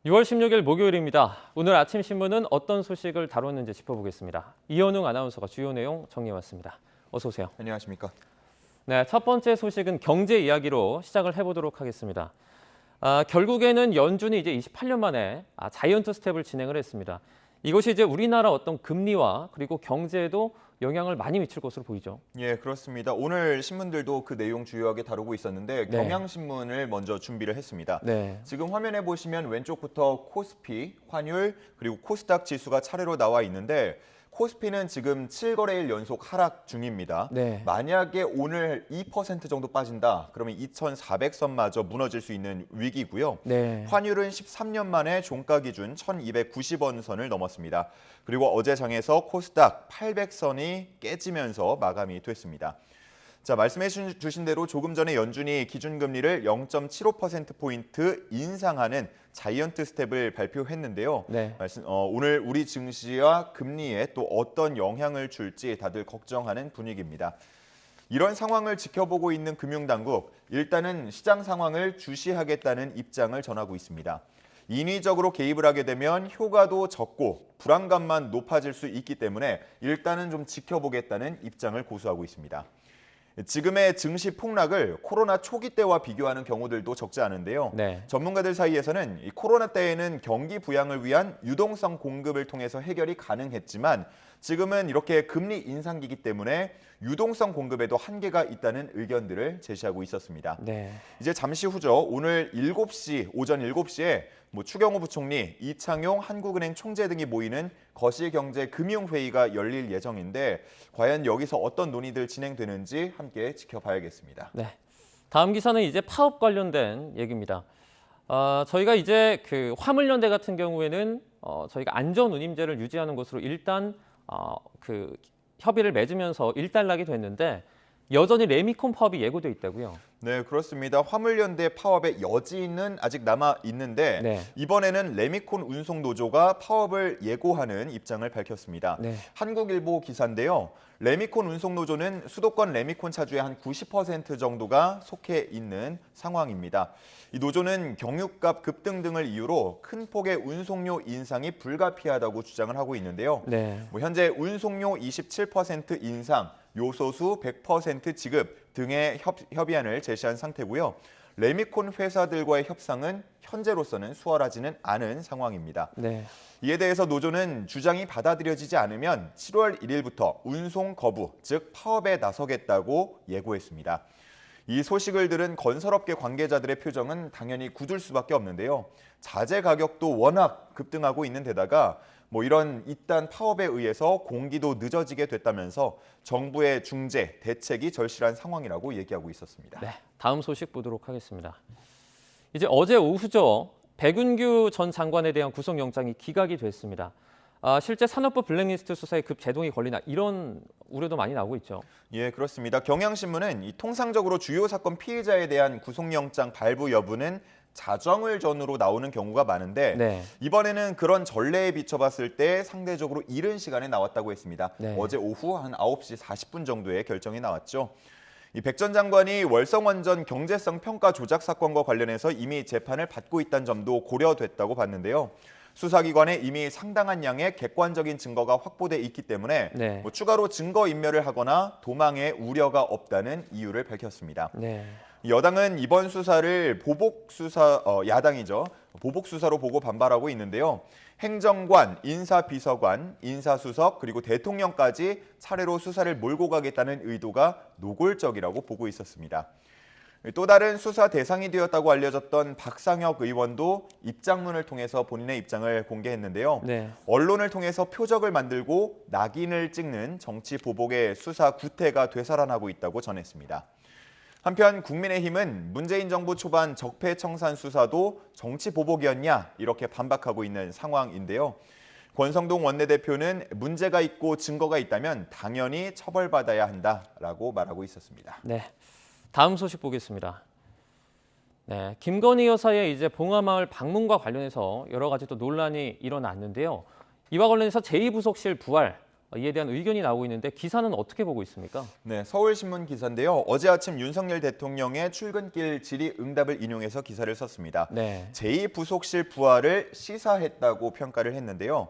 6월 16일 목요일입니다. 오늘 아침 신문은 어떤 소식을 다뤘는지 짚어보겠습니다. 이현웅 아나운서가 주요 내용 정리해왔습니다. 어서 오세요. 안녕하십니까. 네, 첫 번째 소식은 경제 이야기로 시작을 해보도록 하겠습니다. 결국에는 연준이 이제 28년 만에 자이언트 스텝을 진행을 했습니다. 이것이 이제 우리나라 어떤 금리와 그리고 경제에도 영향을 많이 미칠 것으로 보이죠. 예, 그렇습니다. 오늘 신문들도 그 내용 주요하게 다루고 있었는데 네. 경향신문을 먼저 준비를 했습니다. 네. 지금 화면에 보시면 왼쪽부터 코스피, 환율, 그리고 코스닥 지수가 차례로 나와 있는데 코스피는 지금 7거래일 연속 하락 중입니다. 네. 만약에 오늘 2% 정도 빠진다, 그러면 2,400선마저 무너질 수 있는 위기고요. 네. 환율은 13년 만에 종가 기준 1,290원 선을 넘었습니다. 그리고 어제 장에서 코스닥 800선이 깨지면서 마감이 됐습니다. 자, 말씀해 주신 대로 조금 전에 연준이 기준금리를 0.75%포인트 인상하는 자이언트 스텝을 발표했는데요. 네. 오늘 우리 증시와 금리에 또 어떤 영향을 줄지 다들 걱정하는 분위기입니다. 이런 상황을 지켜보고 있는 금융당국, 일단은 시장 상황을 주시하겠다는 입장을 전하고 있습니다. 인위적으로 개입을 하게 되면 효과도 적고 불안감만 높아질 수 있기 때문에 일단은 좀 지켜보겠다는 입장을 고수하고 있습니다. 지금의 증시 폭락을 코로나 초기 때와 비교하는 경우들도 적지 않은데요. 네. 전문가들 사이에서는 이 코로나 때에는 경기 부양을 위한 유동성 공급을 통해서 해결이 가능했지만 지금은 이렇게 금리 인상기이기 때문에 유동성 공급에도 한계가 있다는 의견들을 제시하고 있었습니다. 네. 이제 잠시 후죠. 오늘 오전 7시에 추경호 부총리, 이창용 한국은행 총재 등이 모이는 거시경제금융회의가 열릴 예정인데 과연 여기서 어떤 논의들 진행되는지 함께 지켜봐야겠습니다. 네. 다음 기사는 이제 파업 관련된 얘기입니다. 저희가 이제 그 화물연대 같은 경우에는 저희가 안전운임제를 유지하는 것으로 일단 그 협의를 맺으면서 일단락이 됐는데 여전히 레미콘 파업이 예고돼 있다고요. 네, 그렇습니다. 화물연대 파업의 여지는 아직 남아 있는데 네. 이번에는 레미콘 운송노조가 파업을 예고하는 입장을 밝혔습니다. 네. 한국일보 기사인데요. 레미콘 운송노조는 수도권 레미콘 차주의 한 90% 정도가 속해 있는 상황입니다. 이 노조는 경유값 급등 등을 이유로 큰 폭의 운송료 인상이 불가피하다고 주장을 하고 있는데요. 네. 현재 운송료 27% 인상, 요소수 100% 지급 등의 협의안을 제시한 상태고요. 레미콘 회사들과의 협상은 현재로서는 수월하지는 않은 상황입니다. 네. 이에 대해서 노조는 주장이 받아들여지지 않으면 7월 1일부터 운송 거부, 즉 파업에 나서겠다고 예고했습니다. 이 소식을 들은 건설업계 관계자들의 표정은 당연히 굳을 수밖에 없는데요. 자재 가격도 워낙 급등하고 있는 데다가 이런 이딴 파업에 의해서 공기도 늦어지게 됐다면서 정부의 중재, 대책이 절실한 상황이라고 얘기하고 있었습니다. 네. 다음 소식 보도록 하겠습니다. 이제 어제 오후죠. 백운규 전 장관에 대한 구속영장이 기각이 됐습니다. 실제 산업부 블랙리스트 수사에 급 제동이 걸리나 이런 우려도 많이 나오고 있죠. 예, 그렇습니다. 경향신문은 통상적으로 주요 사건 피해자에 대한 구속영장 발부 여부는 자정을 전후로 나오는 경우가 많은데 네. 이번에는 그런 전례에 비춰봤을 때 상대적으로 이른 시간에 나왔다고 했습니다. 네. 어제 오후 한 9시 40분 정도에 결정이 나왔죠. 이 백 전 장관이 월성원전 경제성 평가 조작 사건과 관련해서 이미 재판을 받고 있다는 점도 고려됐다고 봤는데요. 수사기관에 이미 상당한 양의 객관적인 증거가 확보돼 있기 때문에 네. 추가로 증거인멸을 하거나 도망의 우려가 없다는 이유를 밝혔습니다. 네. 여당은 이번 수사를 야당이죠. 보복 수사로 보고 반발하고 있는데요. 행정관, 인사비서관, 인사수석 그리고 대통령까지 차례로 수사를 몰고 가겠다는 의도가 노골적이라고 보고 있었습니다. 또 다른 수사 대상이 되었다고 알려졌던 박상혁 의원도 입장문을 통해서 본인의 입장을 공개했는데요. 네. 언론을 통해서 표적을 만들고 낙인을 찍는 정치 보복의 수사 구태가 되살아나고 있다고 전했습니다. 한편 국민의힘은 문재인 정부 초반 적폐청산 수사도 정치 보복이었냐 이렇게 반박하고 있는 상황인데요. 권성동 원내대표는 문제가 있고 증거가 있다면 당연히 처벌받아야 한다라고 말하고 있었습니다. 네. 다음 소식 보겠습니다. 네, 김건희 여사의 이제 봉화마을 방문과 관련해서 여러 가지 또 논란이 일어났는데요. 이와 관련해서 제2부속실 부활 이에 대한 의견이 나오고 있는데 기사는 어떻게 보고 있습니까? 네, 서울신문 기사인데요. 어제 아침 윤석열 대통령의 출근길 질의응답을 인용해서 기사를 썼습니다. 네. 제2부속실 부활을 시사했다고 평가를 했는데요.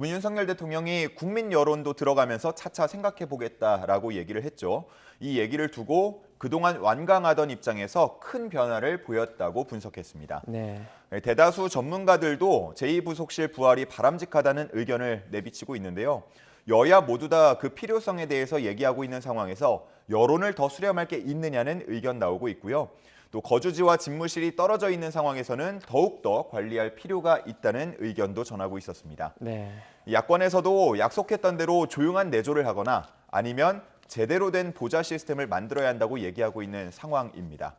윤석열 대통령이 국민 여론도 들어가면서 차차 생각해보겠다라고 얘기를 했죠. 이 얘기를 두고 그동안 완강하던 입장에서 큰 변화를 보였다고 분석했습니다. 네. 대다수 전문가들도 제2부속실 부활이 바람직하다는 의견을 내비치고 있는데요. 여야 모두 다 그 필요성에 대해서 얘기하고 있는 상황에서 여론을 더 수렴할 게 있느냐는 의견 나오고 있고요. 또 거주지와 집무실이 떨어져 있는 상황에서는 더욱더 관리할 필요가 있다는 의견도 전하고 있었습니다. 네. 야권에서도 약속했던 대로 조용한 내조를 하거나 아니면 제대로 된 보좌 시스템을 만들어야 한다고 얘기하고 있는 상황입니다.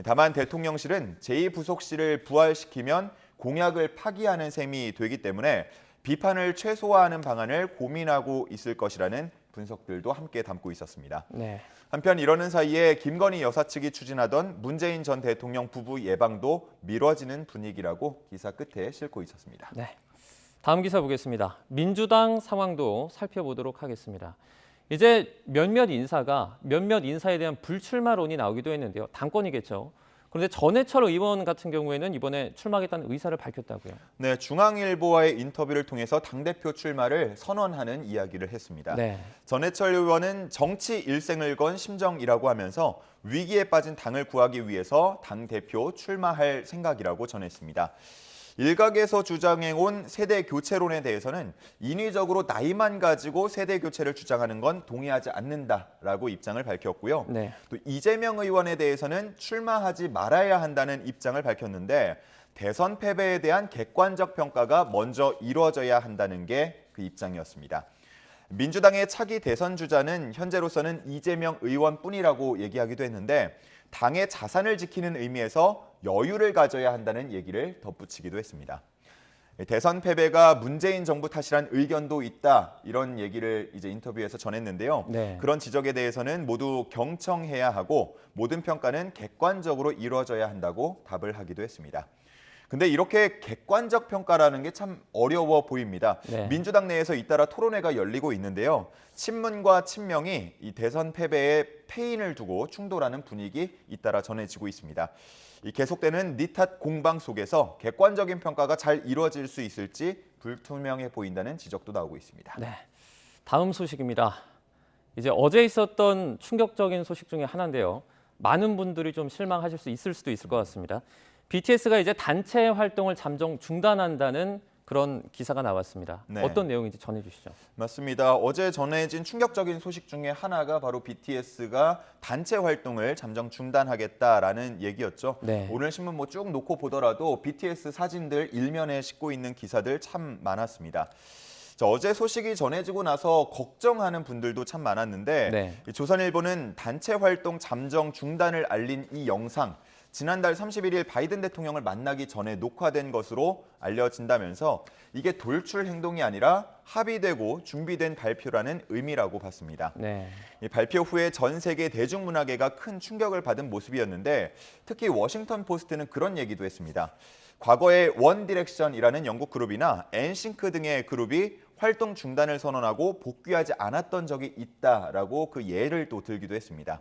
다만 대통령실은 제2부속실을 부활시키면 공약을 파기하는 셈이 되기 때문에 비판을 최소화하는 방안을 고민하고 있을 것이라는 분석들도 함께 담고 있었습니다. 네. 한편 이러는 사이에 김건희 여사 측이 추진하던 문재인 전 대통령 부부 예방도 미뤄지는 분위기라고 기사 끝에 싣고 있었습니다. 네. 다음 기사 보겠습니다. 민주당 상황도 살펴보도록 하겠습니다. 이제 몇몇 인사에 대한 불출마론이 나오기도 했는데요. 당권이겠죠. 그런데 전해철 의원 같은 경우에는 이번에 출마하겠다는 의사를 밝혔다고요. 네, 중앙일보와의 인터뷰를 통해서 당대표 출마를 선언하는 이야기를 했습니다. 네. 전해철 의원은 정치 일생을 건 심정이라고 하면서 위기에 빠진 당을 구하기 위해서 당대표 출마할 생각이라고 전했습니다. 일각에서 주장해온 세대 교체론에 대해서는 인위적으로 나이만 가지고 세대 교체를 주장하는 건 동의하지 않는다라고 입장을 밝혔고요. 네. 또 이재명 의원에 대해서는 출마하지 말아야 한다는 입장을 밝혔는데 대선 패배에 대한 객관적 평가가 먼저 이루어져야 한다는 게 그 입장이었습니다. 민주당의 차기 대선 주자는 현재로서는 이재명 의원뿐이라고 얘기하기도 했는데 당의 자산을 지키는 의미에서 여유를 가져야 한다는 얘기를 덧붙이기도 했습니다. 대선 패배가 문재인 정부 탓이란 의견도 있다, 이런 얘기를 이제 인터뷰에서 전했는데요. 네. 그런 지적에 대해서는 모두 경청해야 하고 모든 평가는 객관적으로 이루어져야 한다고 답을 하기도 했습니다. 근데 이렇게 객관적 평가라는 게 참 어려워 보입니다. 네. 민주당 내에서 잇따라 토론회가 열리고 있는데요. 친문과 친명이 이 대선 패배에 패인을 두고 충돌하는 분위기 잇따라 전해지고 있습니다. 이 계속되는 니 탓 공방 속에서 객관적인 평가가 잘 이루어질 수 있을지 불투명해 보인다는 지적도 나오고 있습니다. 네. 다음 소식입니다. 이제 어제 있었던 충격적인 소식 중에 하나인데요. 많은 분들이 좀 실망하실 수 있을 수도 있을 것 같습니다. BTS가 이제 단체 활동을 잠정 중단한다는 그런 기사가 나왔습니다. 네. 어떤 내용인지 전해주시죠. 맞습니다. 어제 전해진 충격적인 소식 중에 하나가 바로 BTS가 단체 활동을 잠정 중단하겠다라는 얘기였죠. 네. 오늘 신문 뭐 쭉 놓고 보더라도 BTS 사진들 일면에 싣고 있는 기사들 참 많았습니다. 어제 소식이 전해지고 나서 걱정하는 분들도 참 많았는데 네. 조선일보는 단체 활동 잠정 중단을 알린 이 영상 지난달 31일 바이든 대통령을 만나기 전에 녹화된 것으로 알려진다면서 이게 돌출 행동이 아니라 합의되고 준비된 발표라는 의미라고 봤습니다. 네. 이 발표 후에 전 세계 대중문화계가 큰 충격을 받은 모습이었는데 특히 워싱턴 포스트는 그런 얘기도 했습니다. 과거에 원 디렉션이라는 영국 그룹이나 엔싱크 등의 그룹이 활동 중단을 선언하고 복귀하지 않았던 적이 있다라고 그 예를 또 들기도 했습니다.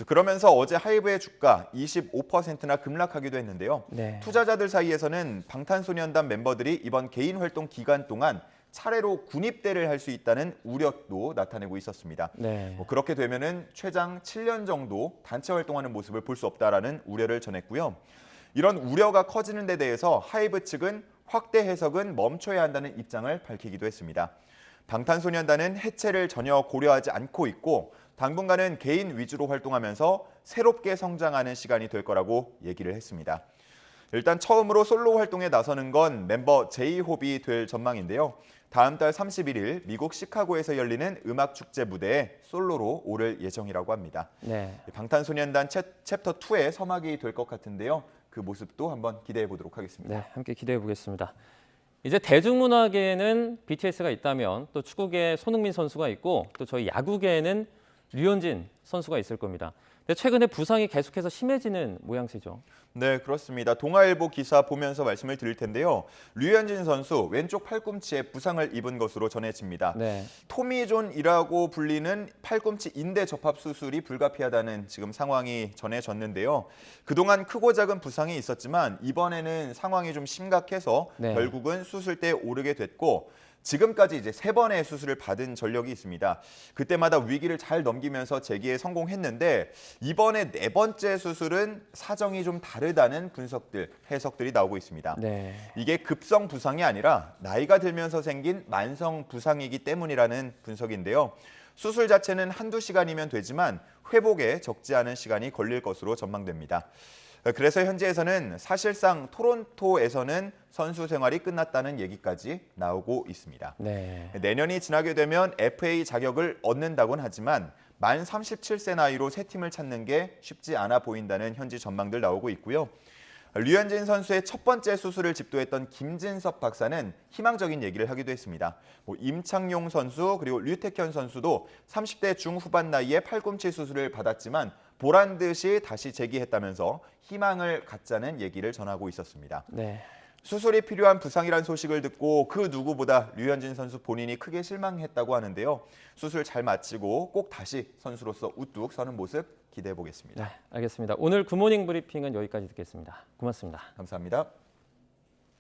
그러면서 어제 하이브의 주가 25%나 급락하기도 했는데요. 네. 투자자들 사이에서는 방탄소년단 멤버들이 이번 개인 활동 기간 동안 차례로 군입대를 할 수 있다는 우려도 나타내고 있었습니다. 네. 그렇게 되면은 최장 7년 정도 단체 활동하는 모습을 볼 수 없다라는 우려를 전했고요. 이런 우려가 커지는 데 대해서 하이브 측은 확대 해석은 멈춰야 한다는 입장을 밝히기도 했습니다. 방탄소년단은 해체를 전혀 고려하지 않고 있고 당분간은 개인 위주로 활동하면서 새롭게 성장하는 시간이 될 거라고 얘기를 했습니다. 일단 처음으로 솔로 활동에 나서는 건 멤버 제이홉이 될 전망인데요. 다음 달 31일 미국 시카고에서 열리는 음악축제 무대에 솔로로 오를 예정이라고 합니다. 네. 방탄소년단 챕터 2의 서막이 될 것 같은데요. 그 모습도 한번 기대해 보도록 하겠습니다. 네, 함께 기대해 보겠습니다. 이제 대중문화계에는 BTS가 있다면 또 축구계에 손흥민 선수가 있고 또 저희 야구계에는 류현진 선수가 있을 겁니다. 근데 최근에 부상이 계속해서 심해지는 모양새죠. 네, 그렇습니다. 동아일보 기사 보면서 말씀을 드릴 텐데요. 류현진 선수 왼쪽 팔꿈치에 부상을 입은 것으로 전해집니다. 네. 토미존이라고 불리는 팔꿈치 인대 접합 수술이 불가피하다는 지금 상황이 전해졌는데요. 그동안 크고 작은 부상이 있었지만 이번에는 상황이 좀 심각해서 네. 결국은 수술대에 오르게 됐고 지금까지 이제 3번의 수술을 받은 전력이 있습니다. 그때마다 위기를 잘 넘기면서 재기에 성공했는데 이번에 4번째 수술은 사정이 좀 다르다는 해석들이 나오고 있습니다. 네. 이게 급성 부상이 아니라 나이가 들면서 생긴 만성 부상이기 때문이라는 분석인데요. 수술 자체는 한두 시간이면 되지만 회복에 적지 않은 시간이 걸릴 것으로 전망됩니다. 그래서 현지에서는 사실상 토론토에서는 선수 생활이 끝났다는 얘기까지 나오고 있습니다. 네. 내년이 지나게 되면 FA 자격을 얻는다곤 하지만 만 37세 나이로 새 팀을 찾는 게 쉽지 않아 보인다는 현지 전망들 나오고 있고요. 류현진 선수의 첫 번째 수술을 집도했던 김진섭 박사는 희망적인 얘기를 하기도 했습니다. 임창용 선수 그리고 류택현 선수도 30대 중후반 나이에 팔꿈치 수술을 받았지만 보란 듯이 다시 재기했다면서 희망을 갖자는 얘기를 전하고 있었습니다. 네. 수술이 필요한 부상이란 소식을 듣고 그 누구보다 류현진 선수 본인이 크게 실망했다고 하는데요. 수술 잘 마치고 꼭 다시 선수로서 우뚝 서는 모습 기대해 보겠습니다. 네, 알겠습니다. 오늘 굿모닝 브리핑은 여기까지 듣겠습니다. 고맙습니다. 감사합니다.